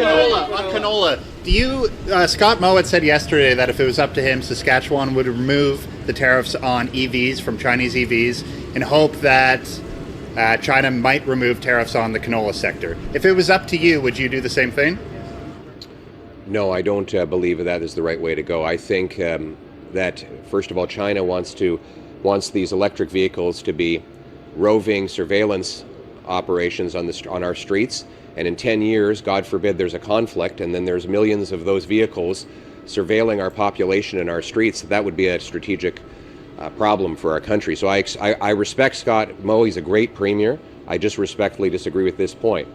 canola. Do you, Scott Mowat said yesterday that if it was up to him, Saskatchewan would remove the tariffs on EVs from Chinese EVs in hope that China might remove tariffs on the canola sector. If it was up to you, would you do the same thing? No, I don't believe that is the right way to go. I think that, first of all, China wants these electric vehicles to be roving surveillance operations on our streets. And in 10 years, God forbid, there's a conflict, and then there's millions of those vehicles surveilling our population in our streets. That would be a strategic problem for our country. So I respect Scott Moe. He's a great premier. I just respectfully disagree with this point.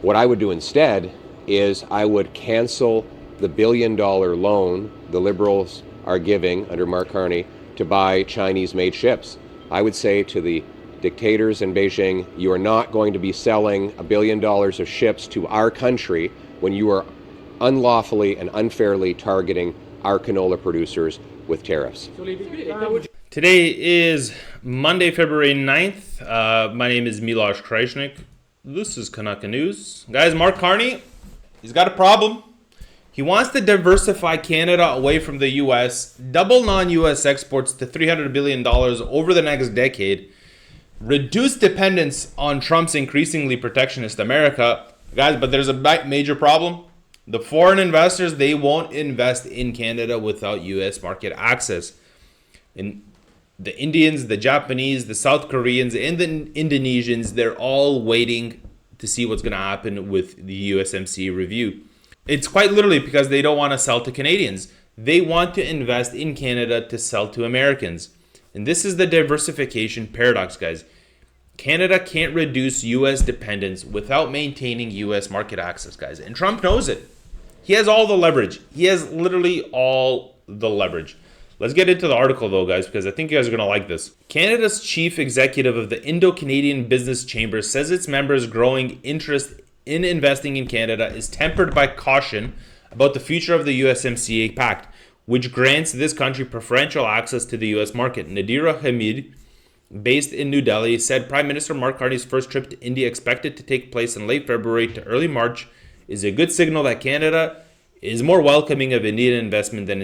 What I would do instead is I would cancel the $1 billion loan the Liberals are giving under Mark Carney to buy Chinese-made ships. I would say to the dictators in Beijing, you are not going to be selling $1 billion of ships to our country when you are unlawfully and unfairly targeting our canola producers with tariffs. Today is Monday, February 9th. My name is Miloš Krajčnik. This is Kanaka News. Guys, Mark Carney, he's got a problem. He wants to diversify Canada away from the U.S., double non-U.S. exports to $300 billion over the next decade, reduce dependence on Trump's increasingly protectionist America. Guys, but there's a major problem. The foreign investors, they won't invest in Canada without U.S. market access. And the Indians, the Japanese, the South Koreans, and the Indonesians, they're all waiting to see what's going to happen with the USMCA review. It's quite literally because they don't want to sell to Canadians. They want to invest in Canada to sell to Americans. And this is the diversification paradox, guys. Canada can't reduce U.S. dependence without maintaining U.S. market access, guys. And Trump knows it. He has all the leverage. He has literally all the leverage. Let's get into the article, though, guys, because I think you guys are going to like this. Canada's chief executive of the Indo-Canadian Business Chamber says its members' growing interest in investing in Canada is tempered by caution about the future of the USMCA Pact, which grants this country preferential access to the U.S. market. Nadira Hamid, based in New Delhi, said Prime Minister Mark Carney's first trip to India, expected to take place in late February to early March, is a good signal that Canada is more welcoming of Indian investment than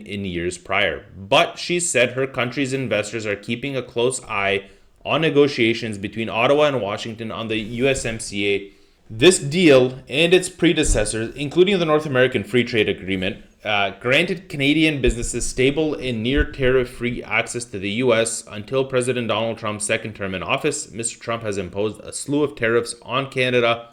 in years prior. But she said her country's investors are keeping a close eye on negotiations between Ottawa and Washington on the USMCA. This deal and its predecessors, including the North American Free Trade Agreement, granted Canadian businesses stable and near tariff-free access to the U.S. until President Donald Trump's second term in office. Mr. Trump has imposed a slew of tariffs on Canada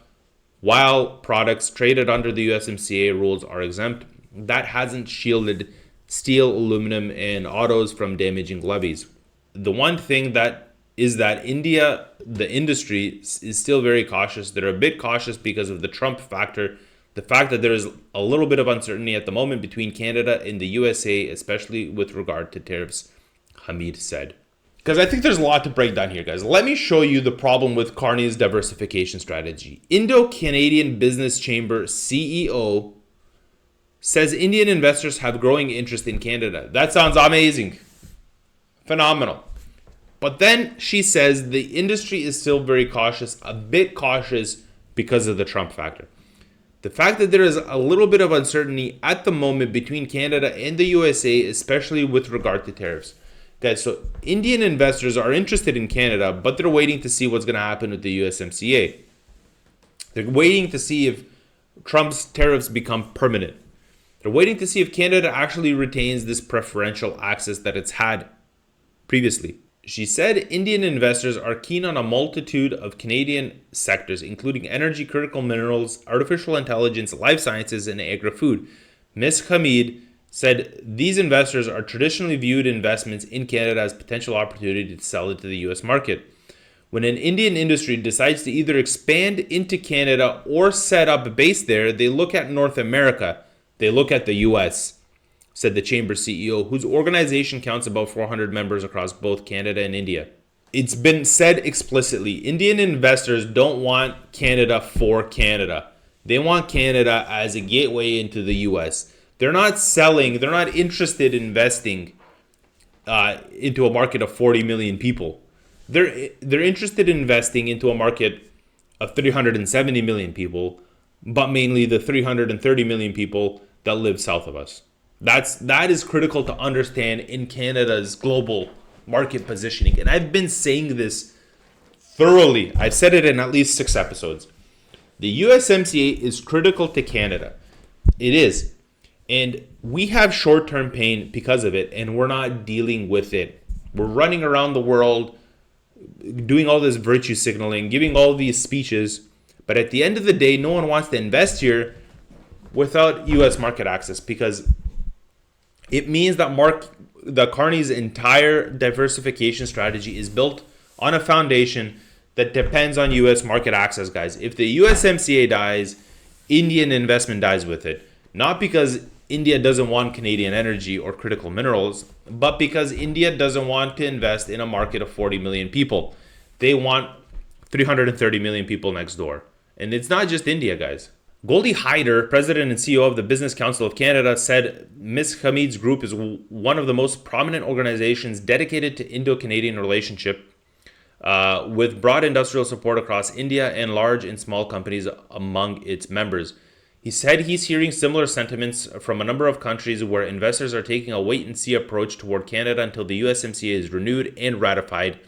while products traded under the USMCA rules are exempt. That hasn't shielded steel, aluminum, and autos from damaging levies. The one thing that India, the industry, is still very cautious. They're a bit cautious because of the Trump factor. The fact that there is a little bit of uncertainty at the moment between Canada and the USA, especially with regard to tariffs, Hamid said. Because I think there's a lot to break down here, guys. Let me show you the problem with Carney's diversification strategy. Indo-Canadian Business Chamber CEO says Indian investors have growing interest in Canada. That sounds amazing. Phenomenal. But then she says the industry is still very cautious, a bit cautious because of the Trump factor. The fact that there is a little bit of uncertainty at the moment between Canada and the USA, especially with regard to tariffs. Guys, so Indian investors are interested in Canada, but they're waiting to see what's going to happen with the USMCA. They're waiting to see if Trump's tariffs become permanent. They're waiting to see if Canada actually retains this preferential access that it's had previously. She said Indian investors are keen on a multitude of Canadian sectors, including energy, critical minerals, artificial intelligence, life sciences, and agri-food. Ms. Hamid said these investors are traditionally viewed investments in Canada as potential opportunity to sell into the U.S. market. When an Indian industry decides to either expand into Canada or set up a base there, they look at North America. They look at the U.S., said the Chamber CEO, whose organization counts about 400 members across both Canada and India. It's been said explicitly, Indian investors don't want Canada for Canada. They want Canada as a gateway into the U.S. They're not interested in investing into a market of 40 million people. They're interested in investing into a market of 370 million people but mainly the 330 million people that live south of us. That is critical to understand in Canada's global market positioning. And I've been saying this thoroughly. I've said it in at least 6 episodes. The USMCA is critical to Canada. It is. And we have short-term pain because of it, and we're not dealing with it. We're running around the world doing all this virtue signaling, giving all these speeches, but at the end of the day, no one wants to invest here without U.S. market access, because it means that Carney's entire diversification strategy is built on a foundation that depends on U.S. market access, guys. If the USMCA dies, Indian investment dies with it. Not because India doesn't want Canadian energy or critical minerals, but because India doesn't want to invest in a market of 40 million people. They want 330 million people next door. And it's not just India, guys. Goldie Hyder, president and CEO of the Business Council of Canada, said Ms. Hamid's group is one of the most prominent organizations dedicated to Indo-Canadian relationship, with broad industrial support across India and large and small companies among its members. He said he's hearing similar sentiments from a number of countries where investors are taking a wait-and-see approach toward Canada until the USMCA is renewed and ratified.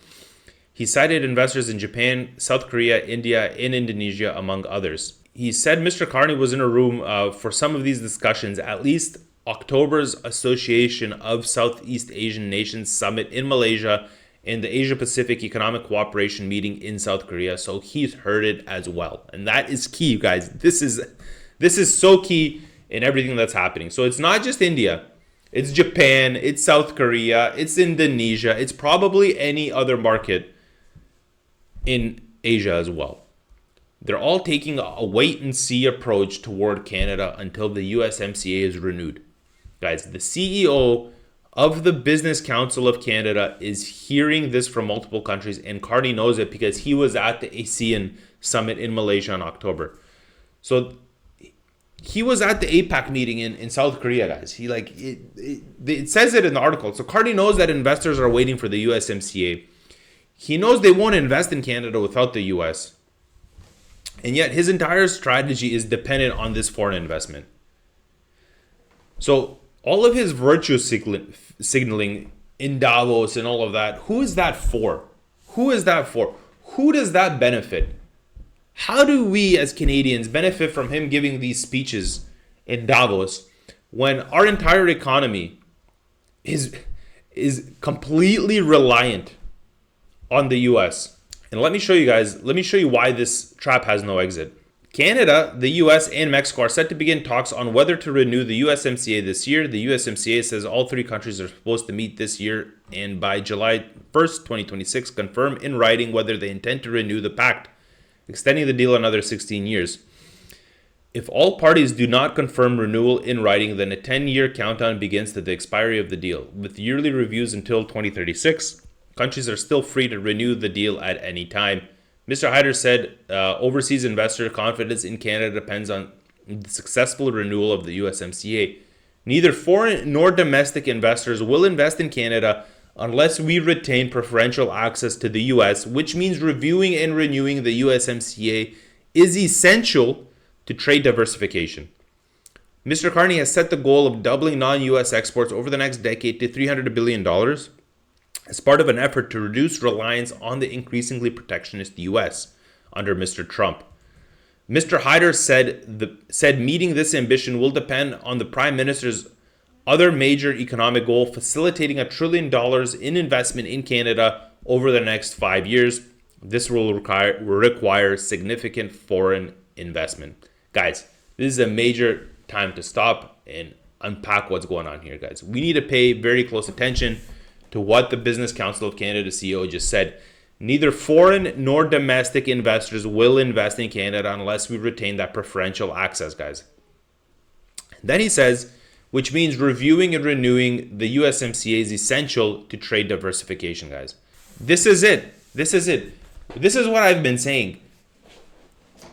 He cited investors in Japan, South Korea, India, and Indonesia, among others. He said Mr. Carney was in a room for some of these discussions, at least October's Association of Southeast Asian Nations Summit in Malaysia and the Asia-Pacific Economic Cooperation meeting in South Korea, so he's heard it as well. And that is key, guys. This is so key in everything that's happening. So it's not just India. It's Japan, it's South Korea, it's Indonesia, it's probably any other market in Asia as well. They're all taking a wait-and-see approach toward Canada until the USMCA is renewed. Guys, the CEO of the Business Council of Canada is hearing this from multiple countries, and Carney knows it because he was at the ASEAN summit in Malaysia in October. So he was at the APAC meeting in South Korea, guys. It says it in the article. So Carney knows that investors are waiting for the USMCA. He knows they won't invest in Canada without the US. And yet his entire strategy is dependent on this foreign investment. So all of his virtue signaling in Davos and all of that, who is that for? Who is that for? Who does that benefit? How do we as Canadians benefit from him giving these speeches in Davos when our entire economy is completely reliant on the US? And let me show you why this trap has no exit. Canada, the US, and Mexico are set to begin talks on whether to renew the USMCA this year. The USMCA says all 3 countries are supposed to meet this year and by July 1st, 2026, confirm in writing whether they intend to renew the pact, extending the deal another 16 years. If all parties do not confirm renewal in writing, then a 10-year countdown begins to the expiry of the deal. With yearly reviews until 2036, countries are still free to renew the deal at any time. Mr. Hyder said overseas investor confidence in Canada depends on the successful renewal of the USMCA. Neither foreign nor domestic investors will invest in Canada unless we retain preferential access to the US, which means reviewing and renewing the USMCA is essential to trade diversification. Mr. Carney has set the goal of doubling non-US exports over the next decade to $300 billion as part of an effort to reduce reliance on the increasingly protectionist US under Mr. Trump. Mr. Hyder said meeting this ambition will depend on the Prime Minister's other major economic goal, facilitating $1 trillion in investment in Canada over the next 5 years. This will require significant foreign investment. Guys, this is a major time to stop and unpack what's going on here, guys. We need to pay very close attention to what the Business Council of Canada CEO just said. Neither foreign nor domestic investors will invest in Canada unless we retain that preferential access, guys. Then he says, which means reviewing and renewing the USMCA is essential to trade diversification, guys. This is it. This is what I've been saying.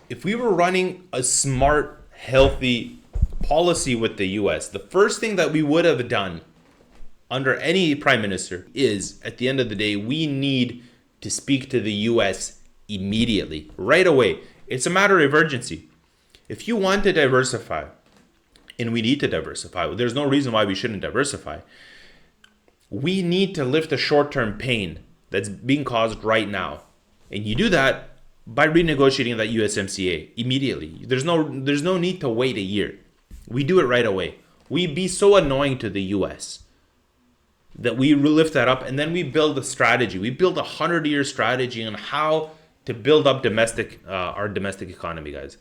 If we were running a smart, healthy policy with the US, the first thing that we would have done under any prime minister is, at the end of the day, we need to speak to the US immediately, right away. It's a matter of urgency. If you want to diversify, and we need to diversify, there's no reason why we shouldn't diversify. We need to lift the short-term pain that's being caused right now. And you do that by renegotiating that USMCA immediately. There's no need to wait a year. We do it right away. We be so annoying to the US that we lift that up, and then we build a strategy. We build a 100-year strategy on how to build up our domestic economy, guys.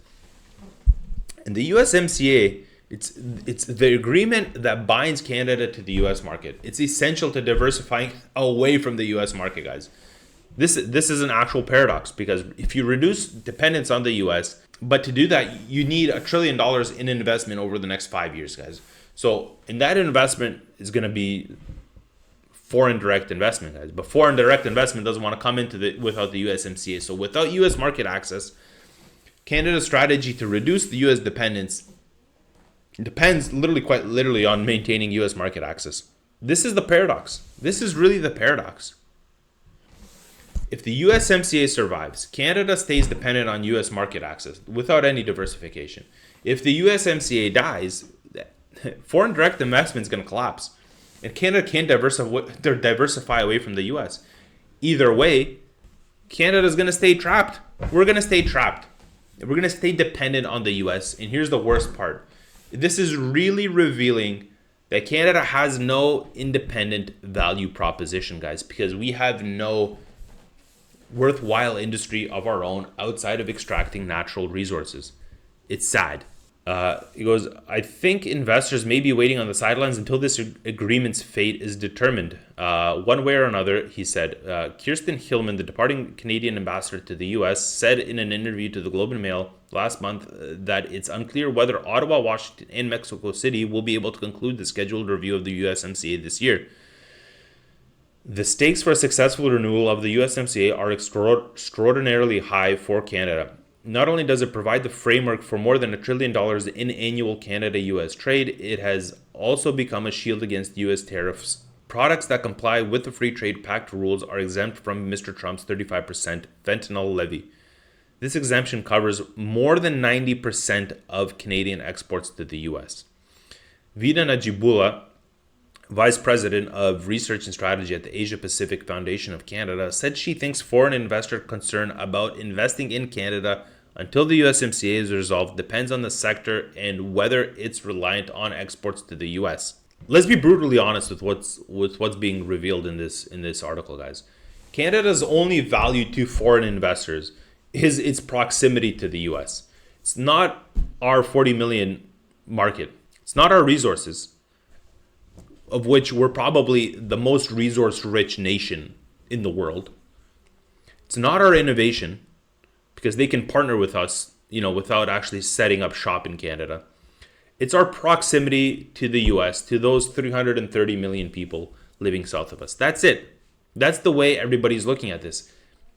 And the USMCA, it's the agreement that binds Canada to the US market. It's essential to diversifying away from the US market, guys. This is an actual paradox, because if you reduce dependence on the US, but to do that, you need $1 trillion in investment over the next 5 years, guys. So, and that investment is going to be foreign direct investment, guys. But foreign direct investment doesn't want to come into without the USMCA. So without US market access, Canada's strategy to reduce the US dependence depends quite literally on maintaining US market access. This is the paradox. This is really the paradox. If the USMCA survives, Canada stays dependent on US market access without any diversification. If the USMCA dies, foreign direct investment is going to collapse. And Canada can't diversify away from the US. Either way, Canada's going to stay trapped. We're going to stay trapped. We're going to stay dependent on the US. And here's the worst part. This is really revealing that Canada has no independent value proposition, guys, because we have no worthwhile industry of our own outside of extracting natural resources. It's sad. He goes, I think investors may be waiting on the sidelines until this agreement's fate is determined. One way or another, he said. Kirsten Hillman, the departing Canadian ambassador to the U.S., said in an interview to the Globe and Mail last month that it's unclear whether Ottawa, Washington, and Mexico City will be able to conclude the scheduled review of the USMCA this year. The stakes for a successful renewal of the USMCA are extraordinarily high for Canada. Not only does it provide the framework for more than $1 trillion in annual Canada-US trade, it has also become a shield against US tariffs. Products that comply with the Free Trade Pact rules are exempt from Mr. Trump's 35% fentanyl levy. This exemption covers more than 90% of Canadian exports to the US. Vida Najibullah, Vice President of Research and Strategy at the Asia Pacific Foundation of Canada, said she thinks foreign investor concern about investing in Canada until the USMCA is resolved depends on the sector and whether it's reliant on exports to the US. Let's be brutally honest with what's being revealed in this article, guys. Canada's only value to foreign investors is its proximity to the US. It's not our 40 million market. It's not our resources, of which we're probably the most resource-rich nation in the world. It's not our innovation, because they can partner with us, without actually setting up shop in Canada. It's our proximity to the US, to those 330 million people living south of us. That's it. That's the way everybody's looking at this.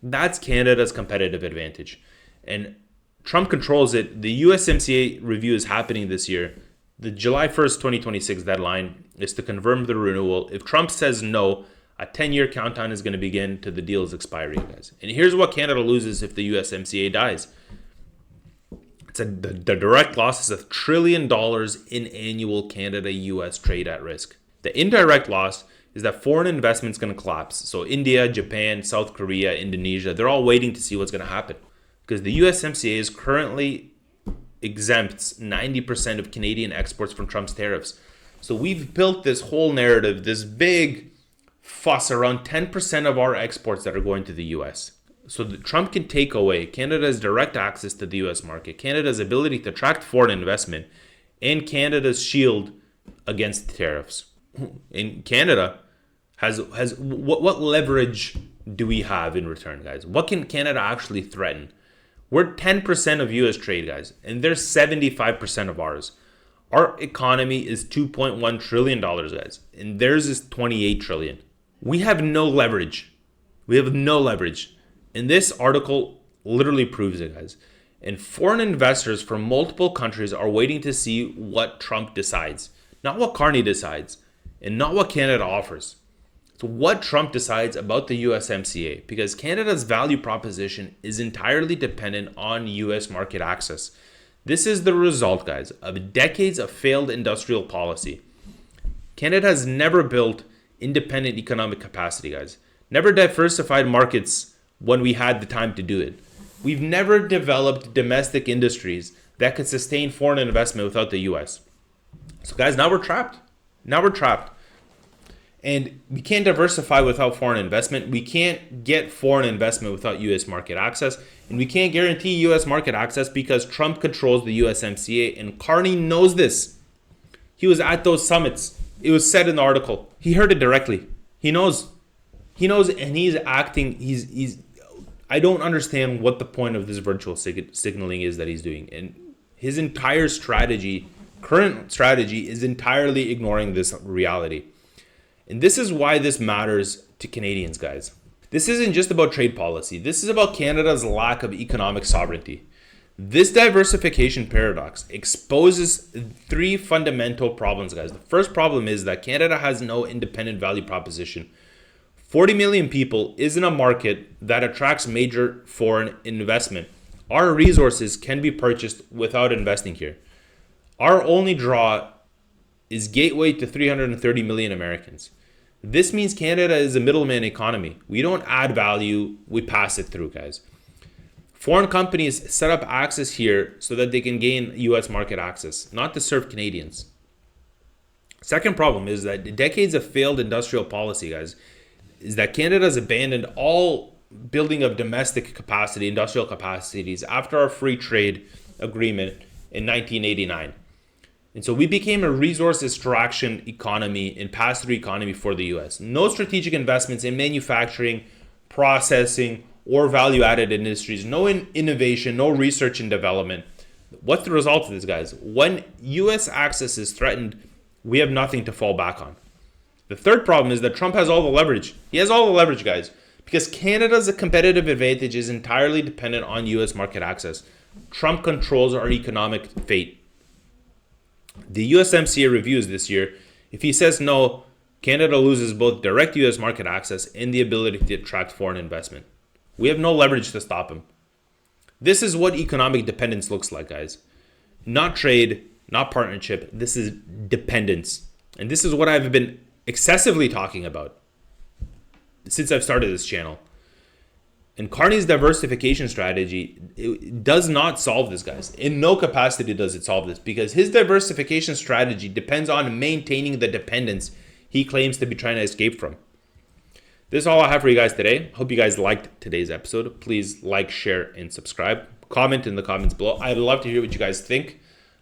That's Canada's competitive advantage. And Trump controls it. The USMCA review is happening this year. The July 1st, 2026 deadline is to confirm the renewal. If Trump says no, a 10-year countdown is going to begin to the deal's expiry, guys. And here's what Canada loses if the USMCA dies. The direct loss is $1 trillion in annual Canada-US trade at risk. The indirect loss is that foreign investment is going to collapse. So India, Japan, South Korea, Indonesia, they're all waiting to see what's going to happen. Because the USMCA is currently exempts 90% of Canadian exports from Trump's tariffs. So we've built this whole narrative, this big fuss around 10% of our exports that are going to the US. So that Trump can take away Canada's direct access to the US market, Canada's ability to attract foreign investment, and Canada's shield against tariffs. And Canada has what leverage do we have in return, guys? What can Canada actually threaten? We're 10% of US trade, guys, and they're 75% of ours. Our economy is $2.1 trillion, guys, and theirs is $28 trillion. We have no leverage. We have no leverage. And this article literally proves it, guys. And foreign investors from multiple countries are waiting to see what Trump decides. Not what Carney decides, and not what Canada offers. It's what Trump decides about the USMCA, because Canada's value proposition is entirely dependent on US market access. This is the result, guys, of decades of failed industrial policy. Canada has never built independent economic capacity, guys. Never diversified markets when we had the time to do it. We've never developed domestic industries that could sustain foreign investment without the US. So guys, now we're trapped. And we can't diversify without foreign investment. We can't get foreign investment without US market access. And we can't guarantee US market access because Trump controls the USMCA. And Carney knows this. He was at those summits. It was said in the article. He heard it directly. He knows. And he's acting. I don't understand what the point of this virtual signaling is that he's doing. And his entire current strategy, is entirely ignoring this reality. And this is why this matters to Canadians, guys. This isn't just about trade policy. This is about Canada's lack of economic sovereignty. This diversification paradox exposes three fundamental problems, guys. The first problem is that Canada has no independent value proposition. 40 million people isn't a market that attracts major foreign investment. Our resources can be purchased without investing here. Our only draw is gateway to 330 million Americans. This means Canada is a middleman economy. We don't add value, we pass it through, guys. Foreign companies set up access here so that they can gain US market access, not to serve Canadians. Second problem is that decades of failed industrial policy, guys, is that Canada has abandoned all building of domestic capacity, industrial capacities after our free trade agreement in 1989. And so we became a resource extraction economy and pass-through economy for the US. No strategic investments in manufacturing, processing, or value-added industries. No innovation, no research and development. What's the result of this, guys? When US access is threatened, we have nothing to fall back on. The third problem is that Trump has all the leverage. He has all the leverage, guys, because Canada's competitive advantage is entirely dependent on US market access. Trump controls our economic fate. The USMCA reviews this year. If he says no, Canada loses both direct US market access and the ability to attract foreign investment. We have no leverage to stop him. This is what economic dependence looks like, guys. Not trade, not partnership. This is dependence. And this is what I've been excessively talking about since I've started this channel. And Carney's diversification strategy, it does not solve this, guys. In no capacity does it solve this, because his diversification strategy depends on maintaining the dependence he claims to be trying to escape from. This is all I have for you guys today. Hope you guys liked today's episode. Please like, share, and subscribe. Comment in the comments below. I'd love to hear what you guys think.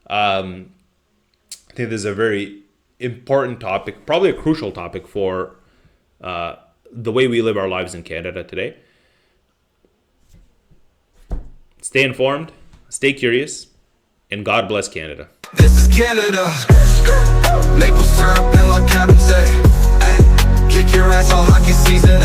I think this is a very important topic, probably a crucial topic for the way we live our lives in Canada today. Stay informed, stay curious, and God bless Canada. This is Canada. Maple syrup and like Captain Say. Kick your ass all hockey season.